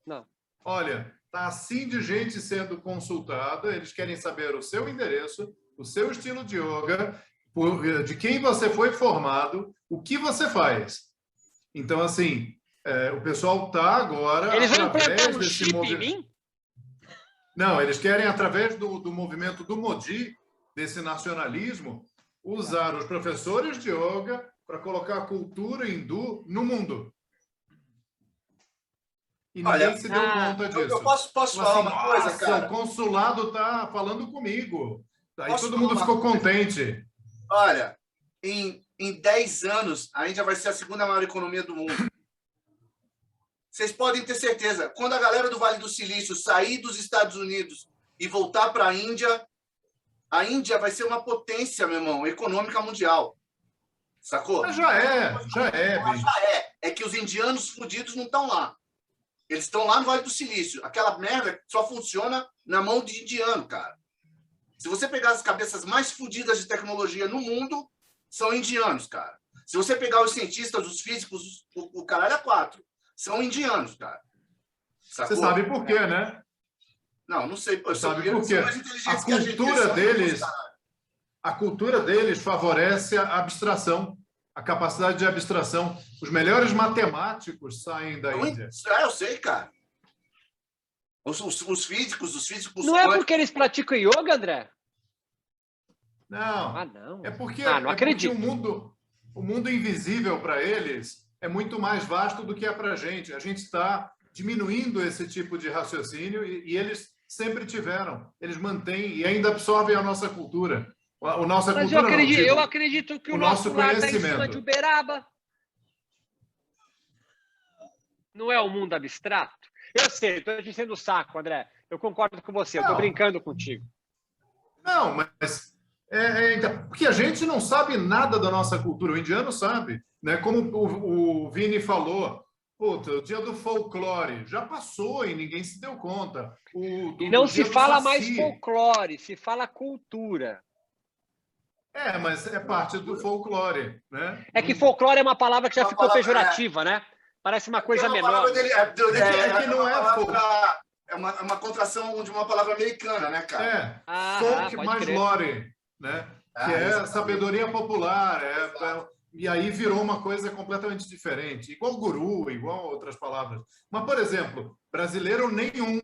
Não. Olha, tá assim de gente sendo consultada, eles querem saber o seu endereço, o seu estilo de yoga, de quem você foi formado, o que você faz. Então, assim, o pessoal está agora... Eles vão implantar um chip em mim? Não, eles querem, através do movimento do Modi, desse nacionalismo, usar os professores de yoga para colocar a cultura hindu no mundo. E ninguém se deu conta disso. Eu posso falar uma coisa, cara? O consulado está falando comigo. Aí todo mundo ficou contente. Olha, em 10 anos, a Índia vai ser a segunda maior economia do mundo. Vocês podem ter certeza. Quando a galera do Vale do Silício sair dos Estados Unidos e voltar para a Índia vai ser uma potência, meu irmão, econômica mundial. Sacou? Mas já é, bicho. Já é. É que os indianos fudidos não estão lá. Eles estão lá no Vale do Silício. Aquela merda só funciona na mão de indiano, cara. Se você pegar as cabeças mais fudidas de tecnologia no mundo, são indianos, cara. Se você pegar os cientistas, os físicos, o caralho é 4, são indianos, cara. Sacou? Você sabe por quê, né? Não sei. Sabe por quê? A cultura deles favorece a abstração, a capacidade de abstração. Os melhores matemáticos saem da Índia. Eu sei, cara. Os físicos Não é porque eles praticam yoga, André? Não. Ah, não. É porque, não acredito. O mundo invisível para eles é muito mais vasto do que é para a gente. A gente está diminuindo esse tipo de raciocínio e eles sempre tiveram. Eles mantêm e ainda absorvem a nossa cultura. Mas eu acredito que o nosso lar está em cima de Uberaba. Não é um mundo abstrato? Eu sei, estou te enchendo o saco, André. Eu concordo com você, eu estou brincando contigo. Não, mas... porque a gente não sabe nada da nossa cultura. O indiano sabe. Né? Como o Vini falou, puta, o dia do folclore já passou e ninguém se deu conta. E não se fala mais folclore, se fala cultura. Mas é parte do folclore. Né? É que folclore é uma palavra que já ficou pejorativa, né? Parece uma coisa menor. Que não é folclore. É uma contração de uma palavra americana, né, cara? Folk mais lore, né? Que é sabedoria popular. E aí virou uma coisa completamente diferente. Igual guru, igual outras palavras. Mas, por exemplo, brasileiro nenhum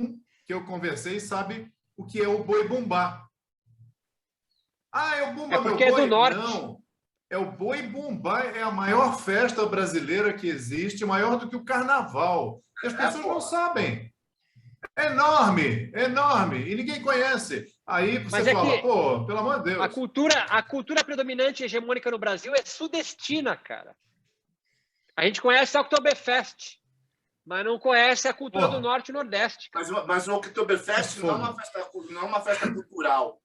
que eu conversei sabe o que é o boi-bumbá. É o bumba, porque meu boi. É do norte. Não. É o boi-bumbá, é a maior festa brasileira que existe, maior do que o carnaval. E as pessoas não sabem. É enorme, enorme. E ninguém conhece. Aí você fala, pô, pelo amor de Deus. A cultura predominante e hegemônica no Brasil é sudestina, cara. A gente conhece a Oktoberfest, mas não conhece a cultura do Norte e Nordeste. Mas o Oktoberfest não é uma festa cultural.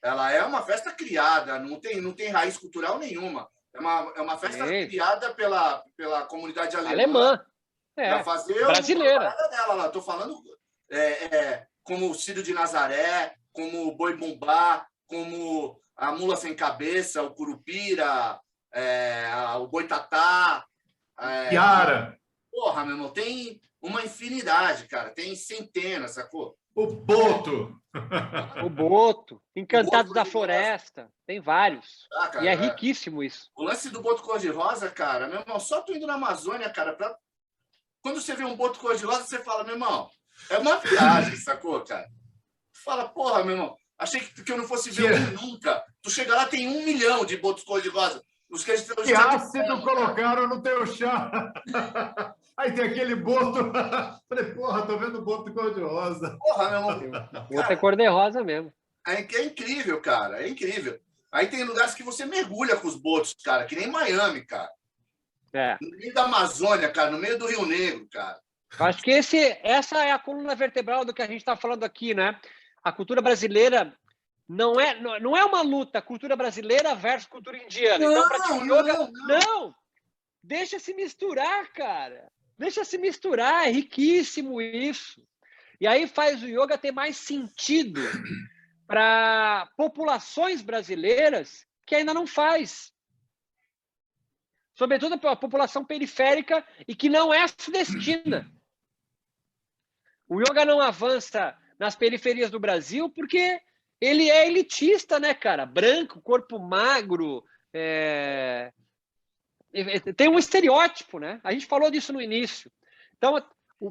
Ela é uma festa criada, não tem raiz cultural nenhuma. É uma festa criada pela comunidade alemã. Para fazer brasileira. Dela. Estou falando como o Círio de Nazaré, como o boi-bumbá, como a mula sem cabeça, o curupira, o boitatá. Yara. Porra, meu irmão, tem uma infinidade, cara. Tem centenas, sacou? O boto. O boto. Encantados da Floresta. Tem vários. Cara, e é riquíssimo isso. O lance do boto cor-de-rosa, cara, meu irmão, só tu indo na Amazônia, cara, quando você vê um boto cor-de-rosa, você fala, meu irmão, é uma viagem, sacou, cara? Tu fala, porra, meu irmão, achei que eu não fosse ver um nunca. Tu chega lá, tem 1 milhão de botos cor-de-rosa. Os que que ácido colocaram no teu chá? Aí tem aquele boto. Falei, porra, tô vendo boto cor-de-rosa. Porra, meu irmão. O boto é cor-de-rosa mesmo. É incrível, cara. É incrível. Aí tem lugares que você mergulha com os botos, cara, que nem Miami, cara. No meio da Amazônia, cara, no meio do Rio Negro, cara. Eu acho que essa é a coluna vertebral do que a gente está falando aqui, né? A cultura brasileira não é uma luta, cultura brasileira versus cultura indiana. Então, pratica yoga. Não! Deixa se misturar, cara. Deixa se misturar, é riquíssimo isso. E aí faz o yoga ter mais sentido para populações brasileiras que ainda não faz. Sobretudo para a população periférica e que não é sudestina. O yoga não avança nas periferias do Brasil porque ele é elitista, né, cara? Branco, corpo magro, tem um estereótipo, né? A gente falou disso no início. Então,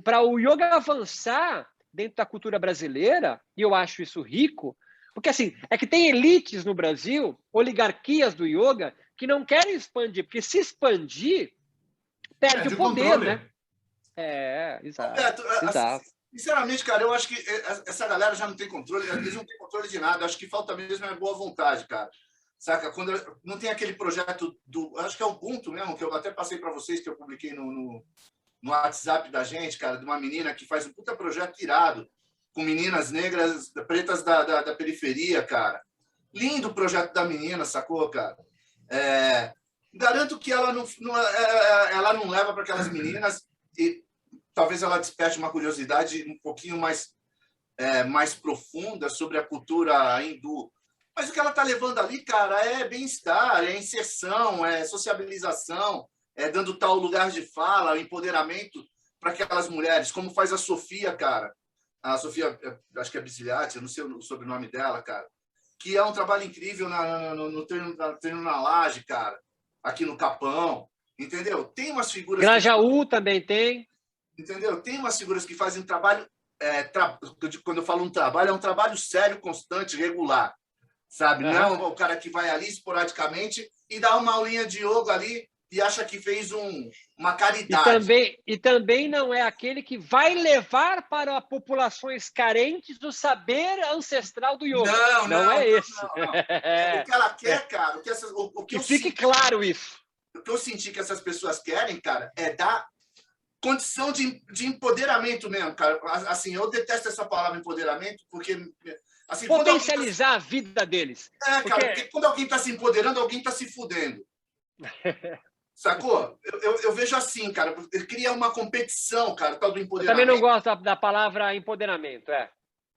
para o yoga avançar dentro da cultura brasileira, e eu acho isso rico, porque assim, é que tem elites no Brasil, oligarquias do yoga, que não querem expandir, porque se expandir, perde o poder, controle. Né? Exato. Sinceramente, cara, eu acho que essa galera já não tem controle, eles não têm controle de nada, eu acho que falta mesmo boa vontade, cara. Saca? Quando não tem aquele projeto acho que é o Ubuntu mesmo, que eu até passei para vocês, que eu publiquei no WhatsApp da gente, cara, de uma menina que faz um puta projeto irado, com meninas negras, pretas da periferia, cara. Lindo o projeto da menina, sacou, cara? Garanto que ela não leva para aquelas meninas e talvez ela desperte uma curiosidade um pouquinho mais profunda sobre a cultura hindu. Mas o que ela está levando ali, cara, é bem-estar, é inserção, é sociabilização, é dando tal lugar de fala, empoderamento para aquelas mulheres, como faz a Sofia, cara. A Sofia, acho que é Bicilhati, eu não sei o sobrenome dela, cara. Que é um trabalho incrível no treino na laje, cara. Aqui no Capão, entendeu? Tem umas figuras... Grajaú também tem. Entendeu? Tem umas figuras que fazem um trabalho... Quando eu falo um trabalho, é um trabalho sério, constante, regular. Sabe? Uhum. Não o cara que vai ali esporadicamente e dá uma aulinha de yoga ali e acha que fez uma caridade. E também não é aquele que vai levar para populações carentes o saber ancestral do yoga. Não é esse. Não. O que ela quer, cara, que fique claro isso. O que eu senti que essas pessoas querem, cara, é dar condição de empoderamento mesmo, cara. Assim, eu detesto essa palavra empoderamento, porque... Assim, potencializar a vida deles. Cara, porque quando alguém está se empoderando, alguém está se fudendo. Sacou? Eu vejo assim, cara, cria uma competição, cara, tal do empoderamento. Eu também não gosto da palavra empoderamento,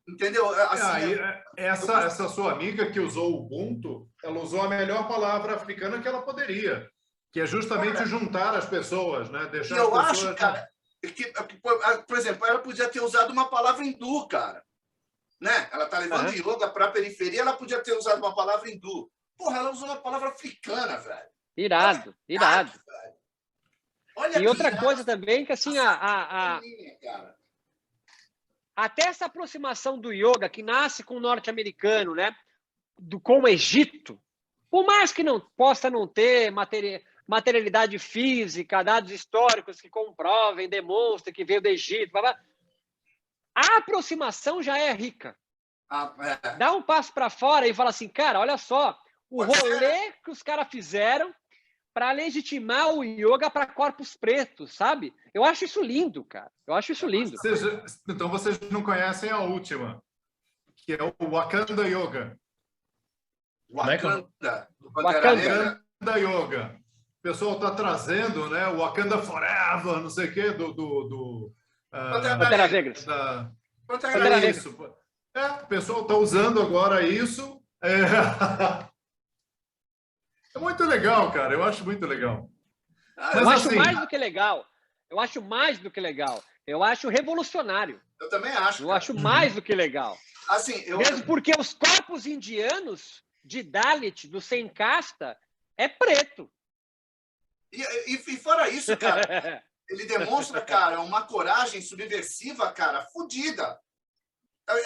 Entendeu? Assim, essa sua amiga que usou o Ubuntu, ela usou a melhor palavra africana que ela poderia, que é justamente juntar as pessoas, né? Deixar eu as pessoas... acho, cara, que, por exemplo, ela podia ter usado uma palavra hindu, cara. Né? Ela está levando yoga para a periferia, ela podia ter usado uma palavra hindu. Porra, ela usou uma palavra africana, velho. Irado. Velho. Olha e outra coisa também, que assim, até essa aproximação do yoga, que nasce com o norte-americano, né? Com o Egito, por mais que não possa não ter materialidade física, dados históricos que comprovem, demonstrem que veio do Egito, blá, blá, a aproximação já é rica. Dá um passo para fora e fala assim, cara, olha só, o rolê que os caras fizeram para legitimar o yoga para corpos pretos, sabe? Eu acho isso lindo, cara. Eu acho isso lindo. Então vocês não conhecem a última, que é o Wakanda Yoga. Wakanda Yoga. O pessoal está trazendo, né? O Wakanda Forever, não sei o quê, Pantera Negra. Isso. O pessoal está usando agora isso. É muito legal, cara. Eu acho muito legal. Eu acho mais do que legal. Eu acho revolucionário. Eu também acho. Eu acho mais do que legal. Assim, Mesmo porque os corpos indianos de Dalit, do sem casta, é preto. E fora isso, cara... Ele demonstra, cara, uma coragem subversiva, cara, fodida.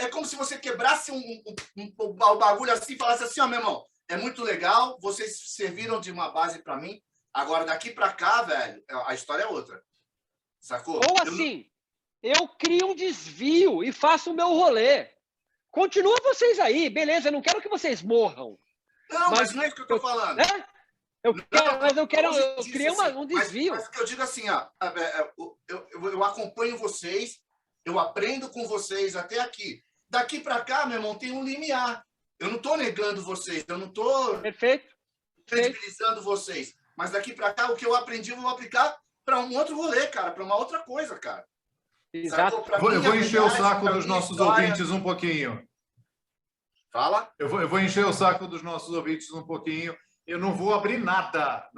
É como se você quebrasse um bagulho assim e falasse assim, ó, meu irmão, é muito legal, vocês serviram de uma base para mim, agora daqui para cá, velho, a história é outra. Sacou? Ou assim, eu crio um desvio e faço o meu rolê. Continua vocês aí, beleza, eu não quero que vocês morram. Não, mas não é isso que eu tô falando. Eu criei um desvio. Mas o que eu digo assim, ó, eu acompanho vocês, eu aprendo com vocês até aqui. Daqui para cá, meu irmão, tem um limiar. Eu não estou negando vocês, eu não estou credibilizando vocês. Mas daqui para cá, o que eu aprendi, eu vou aplicar para um outro rolê, cara, para uma outra coisa, cara. Exato. Eu vou encher o saco dos nossos ouvintes um pouquinho. Fala. Eu vou encher o saco dos nossos ouvintes um pouquinho. Eu não vou abrir nada,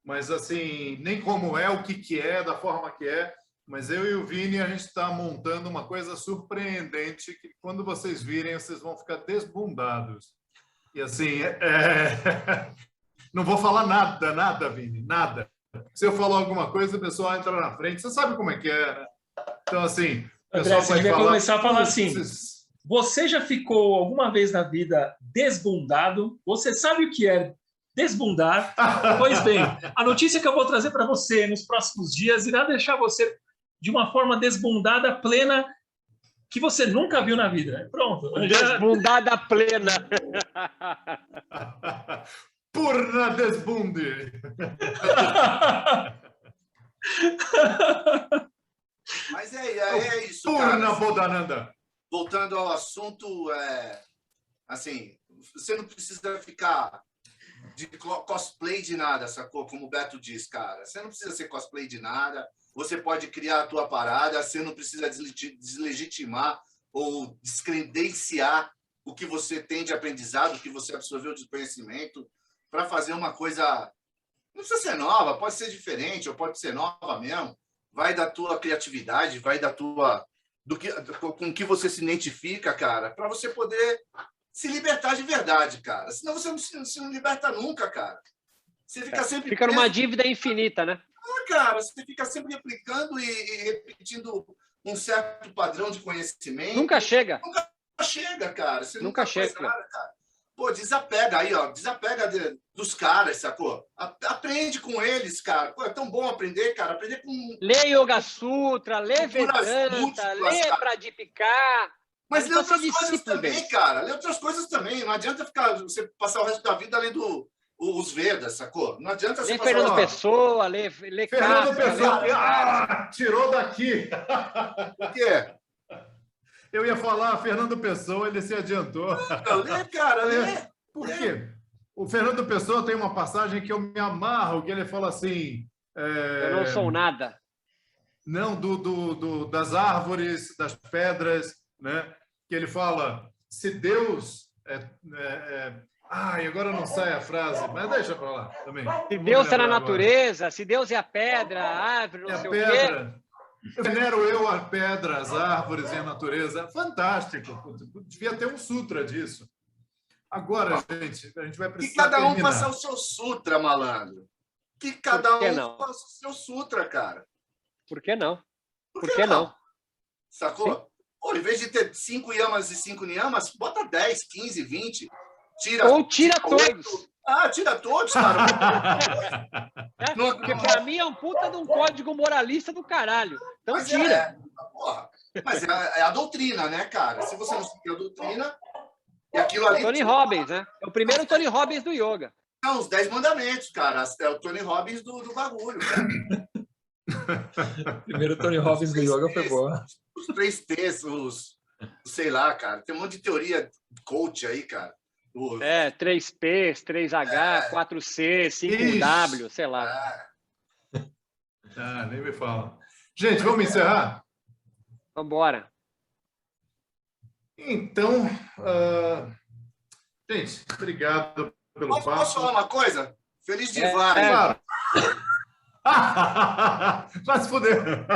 mas assim, nem como é, o que é, da forma que é, mas eu e o Vini, a gente está montando uma coisa surpreendente que quando vocês virem, vocês vão ficar desbundados. E assim, não vou falar nada, Vini, nada. Se eu falar alguma coisa, o pessoal entra na frente, você sabe como é que é, né? Então assim, o pessoal André, você vai começar a falar assim, você já ficou alguma vez na vida desbundado? Você sabe o que é desbundar? Pois bem, a notícia que eu vou trazer para você nos próximos dias irá deixar você de uma forma desbundada, plena, que você nunca viu na vida. Pronto. Desbundada plena. Purna desbunde. Mas é isso, Purna cara. Bodananda. voltando ao assunto, assim, você não precisa ficar de cosplay de nada, sacou? Como o Beto diz, cara. Você não precisa ser cosplay de nada. Você pode criar a tua parada. Você não precisa deslegitimar ou descredenciar o que você tem de aprendizado, o que você absorveu de conhecimento, para fazer uma coisa... Não precisa ser nova, pode ser diferente, ou pode ser nova mesmo. Vai da tua criatividade, vai da tua... com que você se identifica, cara, para você poder se libertar de verdade, cara. Senão você não se liberta nunca, cara. Você fica sempre... Fica numa dívida infinita, né? Cara, você fica sempre replicando e repetindo um certo padrão de conhecimento. Nunca chega. Nunca chega, cara. Você nunca chega. Faz nada, cara. Pô, desapega aí, ó. Desapega dos caras, sacou? Aprende com eles, cara. Pô, é tão bom aprender, cara. Aprender com... Lê Yoga Sutra, lê Vedanta, lê Pradipika. Mas lê outras coisas também, cara. Lê outras coisas também. Não adianta você passar o resto da vida lendo os Vedas, sacou? Não adianta você lê passar... Fernando Pessoa, lê Fernando Pessoa. Tirou daqui. O quê? Eu ia falar, Fernando Pessoa, ele se adiantou. Lê, cara, lê. Por quê? O Fernando Pessoa tem uma passagem que eu me amarro, que ele fala assim... Eu não sou nada. Não, das árvores, das pedras, né? Que ele fala, se Deus... agora não sai a frase, mas deixa para lá também. Se Deus é na natureza, se Deus é a pedra, a árvore, não sei o quê... Eu venero a pedra, as árvores e a natureza. Fantástico. Devia ter um sutra disso. Agora, gente, a gente vai precisar que cada um terminar. faça o seu sutra, malandro. Que cada um faça o seu sutra, cara. Por que não? Por que não? Sacou? Pô, em vez de ter 5 yamas e 5 niyamas, bota 10, 15, 20. Tira todos. Tira todos, cara. Porque pra mim é um puta de um código moralista do caralho. Então mas tira. Mas é a doutrina, né, cara? Se você não seguir a doutrina, e aquilo ali... Tony Robbins, né? É o primeiro Tony Robbins do yoga. Não, os 10 mandamentos, cara. É o Tony Robbins do bagulho, cara. Primeiro Tony Robbins do yoga foi boa. Os 3 T's, sei lá, cara. Tem um monte de teoria coach aí, cara. 3Ps, 3H, 4C, 5W, sei lá. Nem me fala. Gente, vamos encerrar? Vamos embora. Então, gente, obrigado pelo papo. Posso falar uma coisa? Feliz Diwali. Claro. Vai se fuder.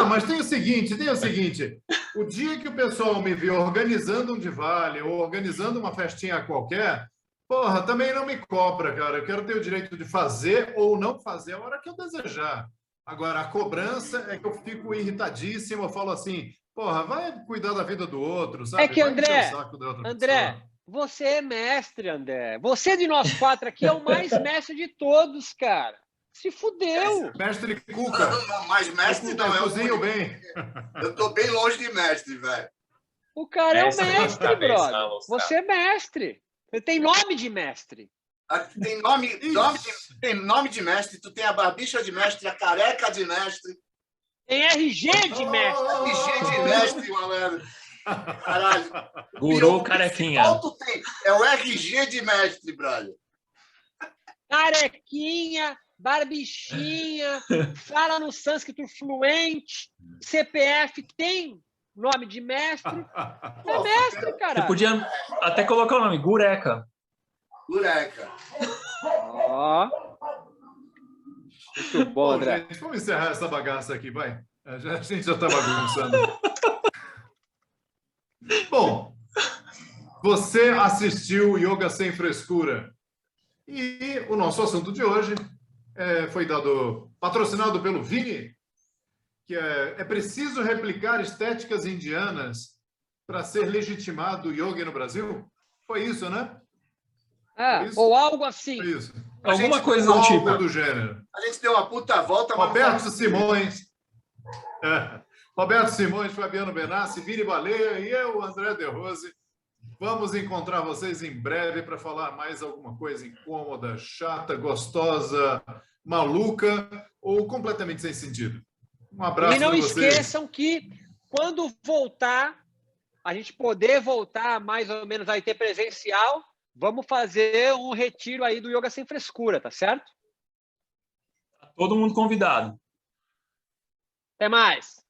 Mas tem o seguinte, o dia que o pessoal me vê organizando um Diwali ou organizando uma festinha qualquer, porra, também não me cobra, cara. Eu quero ter o direito de fazer ou não fazer a hora que eu desejar. Agora, a cobrança é que eu fico irritadíssimo, eu falo assim, porra, vai cuidar da vida do outro, sabe? É que, André, você é mestre, André. Você de nós 4 aqui é o mais mestre de todos, cara. Se fudeu. Mestre Cuca. Não, mais mestre não. Eu cozinho bem. Eu tô bem longe de mestre, velho. O cara é o mestre, brother. Você é mestre. Você tem nome de mestre. Tem nome de mestre. Tu tem a barbicha de mestre, a careca de mestre. Tem RG de mestre. RG de mestre, malandro. Caralho. Guru carequinha. Qual tu tem? É o RG de mestre, brother. Carequinha, barbichinha, fala no sânscrito fluente, CPF tem nome de mestre. É mestre, cara. Você podia até colocar o nome, Gureca. Gureca. Ó. Muito bom, André. Gente, vamos encerrar essa bagaça aqui, vai. A gente já está bagunçando. Bom, você assistiu Yoga Sem Frescura. E o nosso assunto de hoje foi patrocinado pelo Vini, que é preciso replicar estéticas indianas para ser legitimado o yoga no Brasil? Foi isso, né? Ou algo assim. Foi isso. Alguma coisa do tipo. Do gênero. A gente deu uma puta volta. Roberto Simões. Roberto Simões, Fabiano Benassi, Vini Baleia e eu, André De Rose. Vamos encontrar vocês em breve para falar mais alguma coisa incômoda, chata, gostosa, maluca ou completamente sem sentido. Um abraço E não para vocês. esqueçam que quando voltar, a gente poder voltar mais ou menos aí ter presencial, vamos fazer um retiro aí do Yoga Sem Frescura, tá certo? Todo mundo convidado. Até mais!